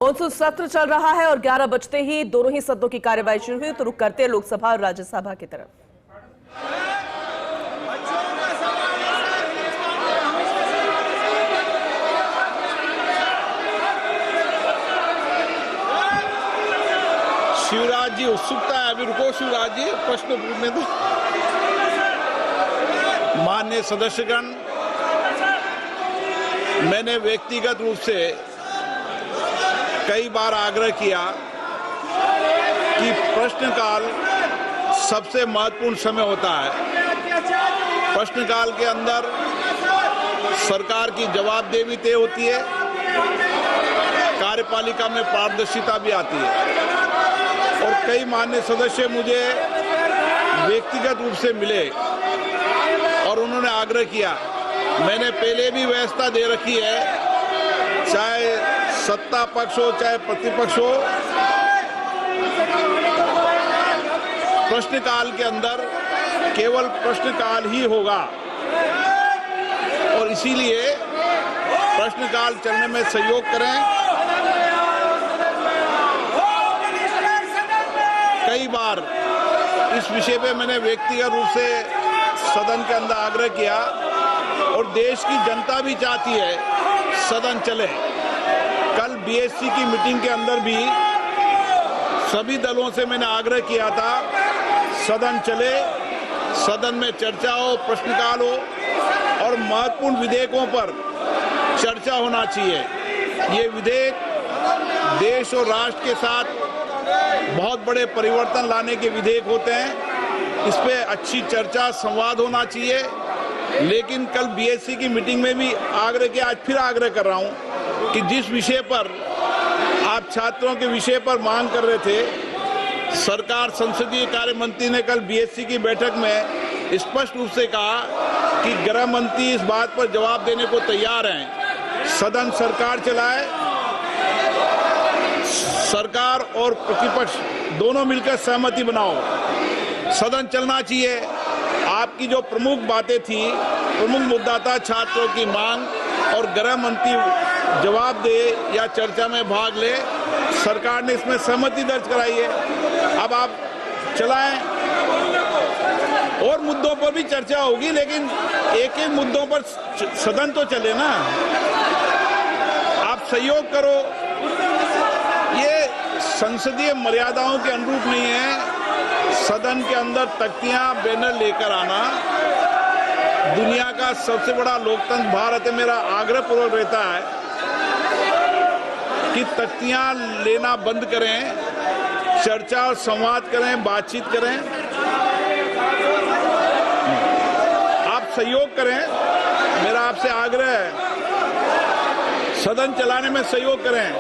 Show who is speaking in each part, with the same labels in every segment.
Speaker 1: Monsoon सत्र चल रहा है और 11 बजते ही दोनों ही सदनों की कार्यवाही शुरू हुई। तो रुक करते हैं लोकसभा और राज्यसभा की तरफ।
Speaker 2: शिवराज जी उत्सुकता है, अभी रुको शिवराज जी, प्रश्न पूछने दो। माननीय सदस्यगण, मैंने व्यक्तिगत रूप से कई बार आग्रह किया कि प्रश्नकाल सबसे महत्वपूर्ण समय होता है। प्रश्नकाल के अंदर सरकार की जवाबदेही तय होती है, कार्यपालिका में पारदर्शिता भी आती है। और कई माननीय सदस्य मुझे व्यक्तिगत रूप से मिले और उन्होंने आग्रह किया, मैंने पहले भी व्यवस्था दे रखी है, चाहे सत्ता पक्ष हो चाहे प्रतिपक्ष हो, प्रश्नकाल के अंदर केवल प्रश्नकाल ही होगा और इसीलिए प्रश्नकाल चलने में सहयोग करें। कई बार इस विषय पे मैंने व्यक्तिगत रूप से सदन के अंदर आग्रह किया और देश की जनता भी चाहती है सदन चले। कल बीएससी की मीटिंग के अंदर भी सभी दलों से मैंने आग्रह किया था सदन चले, सदन में चर्चा हो, प्रश्नकाल हो और महत्वपूर्ण विधेयकों पर चर्चा होना चाहिए। ये विधेयक देश और राष्ट्र के साथ बहुत बड़े परिवर्तन लाने के विधेयक होते हैं, इस पे अच्छी चर्चा संवाद होना चाहिए। लेकिन कल बीएससी की मीटिंग में भी आग्रह किया, आज फिर आग्रह कर रहा हूं कि जिस विषय पर आप छात्रों के विषय पर मांग कर रहे थे, सरकार संसदीय कार्य मंत्री ने कल बीएससी की बैठक में स्पष्ट रूप से कहा कि गृह मंत्री इस बात पर जवाब देने को तैयार हैं, सदन सरकार चलाए, सरकार और प्रतिपक्ष दोनों मिलकर सहमति बनाओ, सदन चलना चाहिए। आपकी जो प्रमुख बातें थी, प्रमुख मुद्दा था छात्रों की मांग और गृह मंत्री जवाब दे या चर्चा में भाग ले, सरकार ने इसमें सहमति दर्ज कराई है। अब आप चलाएं, और मुद्दों पर भी चर्चा होगी, लेकिन एक एक मुद्दों पर सदन तो चले ना। आप सहयोग करो, ये संसदीय मर्यादाओं के अनुरूप नहीं है। सदन के अंदर तख्तियां बैनर लेकर आना, दुनिया का सबसे बड़ा लोकतंत्र भारत है, मेरा आग्रह पूर्वक रहता है कि तख्तियां लेना बंद करें, चर्चा और संवाद करें, बातचीत करें। आप सहयोग करें, मेरा आपसे आग्रह है, सदन चलाने में सहयोग करें।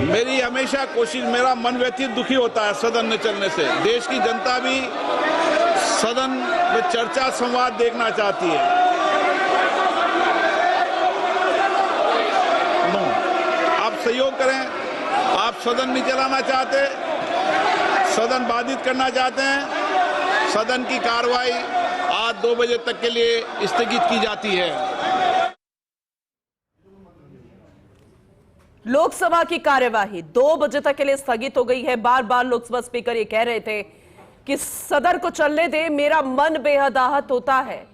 Speaker 2: मेरी हमेशा कोशिश, मेरा मन व्यथित दुखी होता है सदन न चलने से। देश की जनता भी सदन में चर्चा संवाद देखना चाहती है। आप सहयोग करें, आप सदन नहीं चलाना चाहते, सदन बाधित करना चाहते हैं, सदन की कार्रवाई आज 2 बजे तक के लिए स्थगित की जाती है।
Speaker 1: लोकसभा की कार्यवाही 2 बजे तक के लिए स्थगित हो गई है। बार बार लोकसभा स्पीकर ये कह रहे थे कि सदन को चलने दे, मेरा मन बेहद आहत होता है।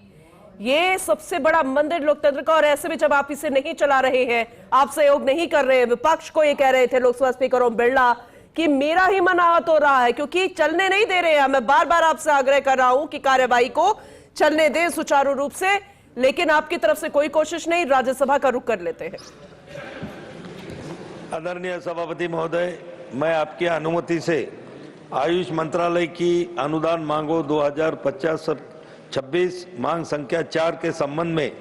Speaker 1: ये सबसे बड़ा मंदिर लोकतंत्र का, और ऐसे में जब आप इसे नहीं चला रहे हैं, आप सहयोग नहीं कर रहे हैं, विपक्ष को ये कह रहे थे लोकसभा स्पीकर ओम बिरला कि मेरा ही मन आहत हो रहा है क्योंकि चलने नहीं दे रहे हैं। मैं बार बार आपसे आग्रह कर रहा हूं कि कार्यवाही को चलने दें सुचारू रूप से, लेकिन आपकी तरफ से कोई कोशिश नहीं। राज्यसभा का रुख कर लेते हैं।
Speaker 3: आदरणीय सभापति महोदय, मैं आपकी अनुमति से आयुष मंत्रालय की अनुदान मांगों 2050-26 मांग संख्या 4 के संबंध में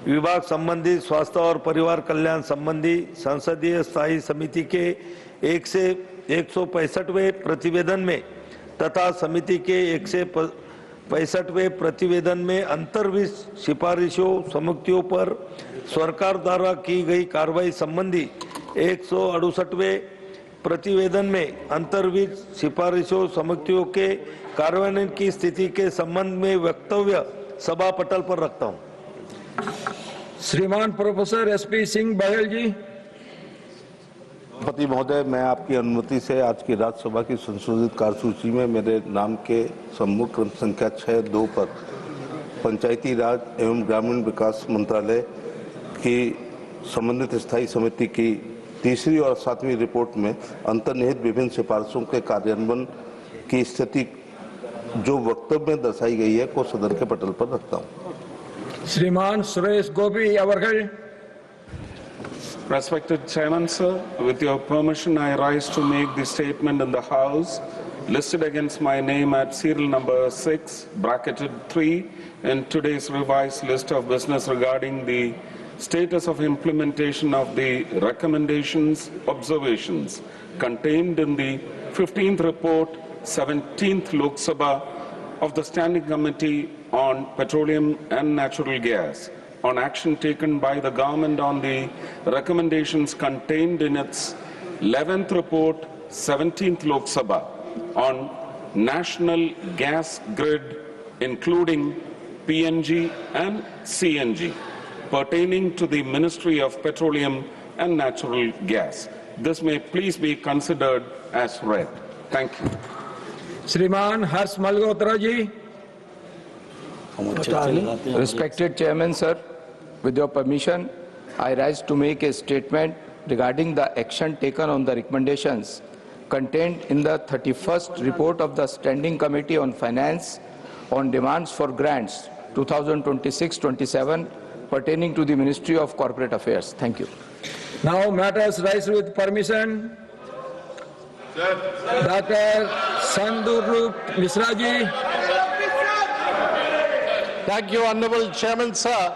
Speaker 3: विभाग संबंधी स्वास्थ्य और परिवार कल्याण संबंधी संसदीय स्थायी समिति के 1 से 165वें प्रतिवेदन में तथा समिति के 165वें प्रतिवेदन में अंतर्विष सिफारिशों समितियों पर सरकार द्वारा की गई कार्रवाई संबंधी 168वें प्रतिवेदन में अंतर्विध सिफारिशों समितियों के कार्यान्वयन की स्थिति के संबंध में वक्तव्य सभा पटल पर रखता हूं।
Speaker 4: श्रीमान प्रोफेसर एसपी सिंह बघेल जी।
Speaker 5: सभापति महोदय, मैं आपकी अनुमति से आज की राज्यसभा की संशोधित कार्यसूची में मेरे नाम के सम्मुख क्रम संख्या 6(2) पर पंचायती राज एवं ग्रामीण विकास मंत्रालय की संबंधित स्थायी समिति की तीसरी और 7वीं रिपोर्ट में अंतर्निहित विभिन्न सिफारिशों के कार्यान्वयन की स्थिति जो वक्तव्य में दर्शाई गई है को सदन के पटल पर रखता हूं।
Speaker 4: श्रीमान Suresh Gopi अवरगढ़।
Speaker 6: Respected Chairman, sir, with your permission, I rise to make the statement in the House listed against my name at serial number 6, bracketed 3, in today's revised list of business regarding the status of implementation of the recommendations, observations contained in the 15th report, 17th Lok Sabha of the Standing Committee on Petroleum and Natural Gas, on action taken by the government on the recommendations contained in its 11th report, 17th Lok Sabha, on national gas grid, including PNG and CNG, pertaining to the Ministry of Petroleum and Natural Gas. This may please be considered as read. Thank you.
Speaker 4: श्रीमान हर्ष Malhotra ji.
Speaker 7: Respected Chairman, sir, with your permission, I rise to make a statement regarding the action taken on the recommendations contained in the 31st report of the Standing Committee on Finance on demands for grants 2026-27 pertaining to the Ministry of Corporate Affairs. Thank you.
Speaker 4: Now matters rise with permission. Dr. Sandhurup Misra ji.
Speaker 8: Thank you, Honorable Chairman, sir.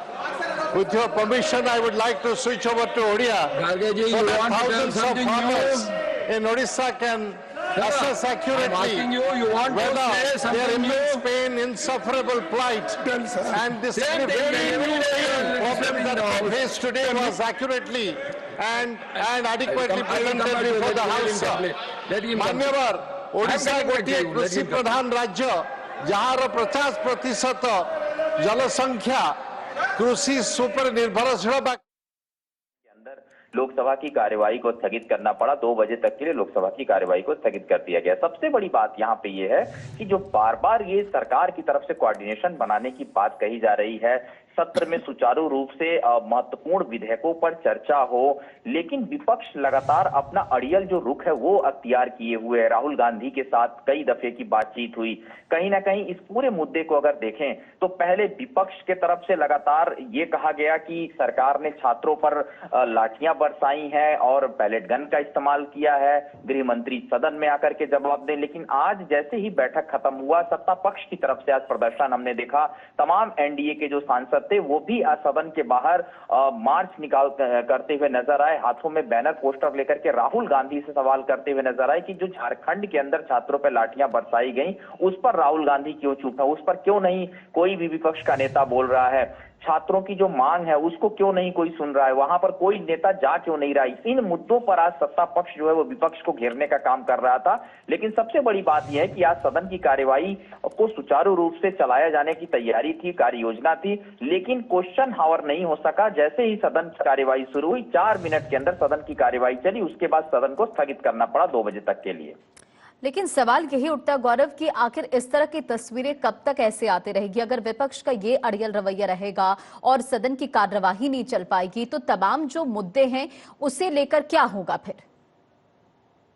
Speaker 8: With your permission, I would like to switch over to Odia.
Speaker 4: Garge ji,
Speaker 8: So
Speaker 4: you
Speaker 8: that
Speaker 4: want to tell
Speaker 8: thousands of
Speaker 4: something
Speaker 8: farmers
Speaker 4: new?
Speaker 8: in Odisha can assess
Speaker 4: I'm
Speaker 8: accurately
Speaker 4: asking you, you want to
Speaker 8: whether
Speaker 4: say
Speaker 8: their
Speaker 4: something
Speaker 8: immense
Speaker 4: new?
Speaker 8: pain, insufferable plight, and the significant problem that they face today was accurately and adequately presented before the House, sir. मान्यवर, ओडिशा गोटे कृषि प्रधान राज्य जहार 50% जनसंख्या कृषि super निर्भरशील
Speaker 9: अंदर लोकसभा की कार्यवाही को स्थगित करना पड़ा। 2 बजे तक के लिए लोकसभा की कार्यवाही को स्थगित कर दिया गया। सबसे बड़ी बात यहाँ पे ये है कि जो बार बार ये सरकार की तरफ से कोऑर्डिनेशन बनाने की बात कही जा रही है, सत्र में सुचारू रूप से महत्वपूर्ण विधेयकों पर चर्चा हो, लेकिन विपक्ष लगातार अपना अड़ियल जो रुख है वो अख्तियार किए हुए है। राहुल गांधी के साथ कई दफे की बातचीत हुई। कहीं ना कहीं इस पूरे मुद्दे को अगर देखें तो पहले विपक्ष के तरफ से लगातार ये कहा गया कि सरकार ने छात्रों पर लाठियां बरसाई हैं और पैलेट गन का इस्तेमाल किया है। गृह मंत्री सदन में आकर के जवाब दें, लेकिन आज जैसे ही बैठक खत्म हुआ, सत्ता पक्ष की तरफ से आज प्रदर्शन हमने देखा। तमाम एनडीए के जो सांसद थे वो भी आज सदन के बाहर मार्च करते हुए नजर आए, हाथों में बैनर पोस्टर लेकर के राहुल गांधी से सवाल करते हुए नजर आए कि जो झारखंड के अंदर छात्रों पर लाठियां बरसाई गई उस पर राहुल गांधी क्यों चुप है, उस पर क्यों नहीं कोई भी विपक्ष का नेता बोल रहा है। छात्रों की जो मांग है उसको क्यों नहीं कोई सुन रहा है, वहां पर कोई नेता जा क्यों नहीं रहा। इन मुद्दों पर आज सत्ता पक्ष जो है वो विपक्ष को घेरने का काम कर रहा था। लेकिन सबसे बड़ी बात यह है कि आज सदन की कार्यवाही को सुचारू रूप से चलाया जाने की तैयारी थी, कार्य योजना थी, लेकिन क्वेश्चन हावर नहीं हो सका। जैसे ही सदन की कार्यवाही शुरू हुई, 4 मिनट के अंदर सदन की कार्यवाही चली, उसके बाद सदन को स्थगित करना पड़ा 2 बजे तक के लिए।
Speaker 10: लेकिन सवाल यही उठता गौरव कि आखिर इस तरह की तस्वीरें कब तक ऐसे आती रहेगी? अगर विपक्ष का ये अड़ियल रवैया रहेगा और सदन की कार्यवाही नहीं चल पाएगी तो तमाम जो मुद्दे हैं उसे लेकर क्या होगा फिर?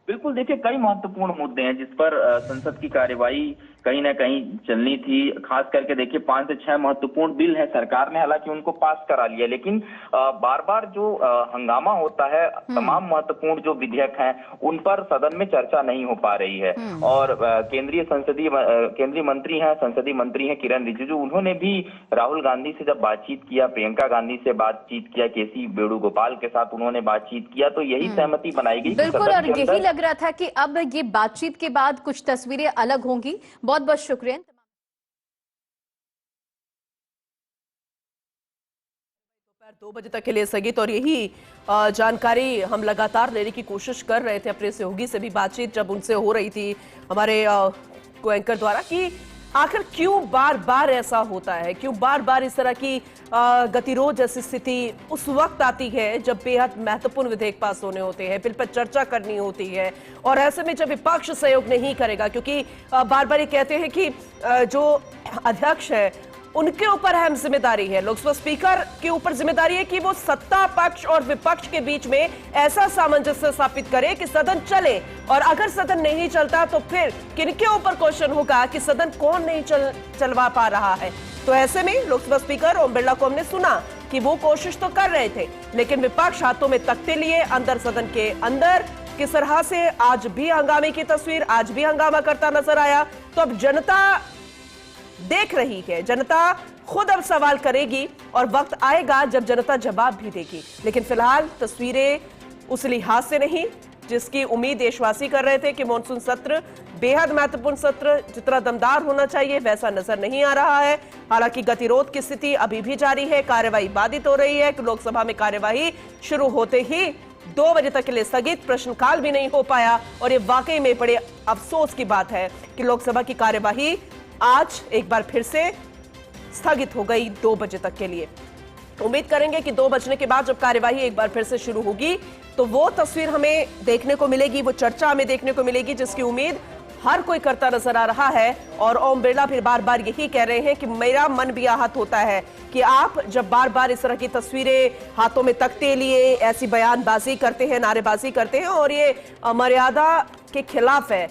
Speaker 9: बिल्कुल, देखिए कई महत्वपूर्ण मुद्दे हैं जिस पर संसद की कार्यवाही कहीं ना कहीं चलनी थी। खास करके देखिए 5 से 6 महत्वपूर्ण बिल है, सरकार ने हालांकि उनको पास करा लिया, लेकिन बार बार जो हंगामा होता है, तमाम महत्वपूर्ण जो विधेयक हैं उन पर सदन में चर्चा नहीं हो पा रही है। और केंद्रीय मंत्री हैं, संसदीय मंत्री हैं किरण रिजिजू, उन्होंने भी राहुल गांधी से जब बातचीत किया, प्रियंका गांधी से बातचीत किया, केसी वेणुगोपाल के साथ उन्होंने बातचीत किया, तो यही सहमति बनाई गई।
Speaker 10: बिल्कुल, और यही लग रहा था कि अब ये बातचीत के बाद कुछ तस्वीरें अलग होंगी। बहुत बहुत शुक्रिया।
Speaker 1: 2 बजे तक के लिए स्थगित, और यही जानकारी हम लगातार लेने की कोशिश कर रहे थे। अपने सहयोगी से भी बातचीत जब उनसे हो रही थी हमारे को एंकर द्वारा कि आखिर क्यों बार बार ऐसा होता है, क्यों बार बार इस तरह की गतिरोध जैसी स्थिति उस वक्त आती है जब बेहद महत्वपूर्ण विधेयक पास होने होते हैं, बिल पर चर्चा करनी होती है, और ऐसे में जब विपक्ष सहयोग नहीं करेगा, क्योंकि बार बार ये कहते हैं कि जो अध्यक्ष है उनके ऊपर अहम जिम्मेदारी है, लोकसभा स्पीकर के ऊपर जिम्मेदारी है कि वो सत्ता पक्ष और विपक्ष के बीच में ऐसा सामंजस्य स्थापित करे कि सदन चले, और अगर सदन नहीं चलता तो फिर किनके ऊपर क्वेश्चन होगा कि सदन कौन नहीं चलवा पा रहा है। तो ऐसे में लोकसभा स्पीकर ओम बिरला को हमने सुना कि वो कोशिश तो कर रहे थे, लेकिन विपक्ष हाथों में तख्ते लिए अंदर सदन के अंदर किस तरह से आज भी हंगामे की तस्वीर, आज भी हंगामा करता नजर आया। तो अब जनता देख रही है, जनता खुद अब सवाल करेगी और वक्त आएगा जब जनता जवाब भी देगी। लेकिन फिलहाल तस्वीरें उस लिहाज से नहीं जिसकी उम्मीद देशवासी कर रहे थे कि मॉनसून सत्र बेहद महत्वपूर्ण सत्र जितना दमदार होना चाहिए वैसा नजर नहीं आ रहा है। हालांकि गतिरोध की स्थिति अभी भी जारी है, कार्यवाही बाधित हो रही है कि लोकसभा में कार्यवाही शुरू होते ही 2 बजे तक के लिए स्थगित, प्रश्नकाल भी नहीं हो पाया, और ये वाकई में बड़े अफसोस की बात है कि लोकसभा की कार्यवाही आज एक बार फिर से स्थगित हो गई 2 बजे तक के लिए। उम्मीद करेंगे कि 2 बजने के बाद जब कार्यवाही एक बार फिर से शुरू होगी तो वो तस्वीर हमें देखने को मिलेगी, वो चर्चा हमें देखने को मिलेगी जिसकी उम्मीद हर कोई करता नजर आ रहा है। और ओम बिरला फिर बार बार यही कह रहे हैं कि मेरा मन भी आहत होता है कि आप जब बार बार इस तरह की तस्वीरें हाथों में तख्ते लिए ऐसी बयानबाजी करते हैं, नारेबाजी करते हैं, और ये मर्यादा के खिलाफ है।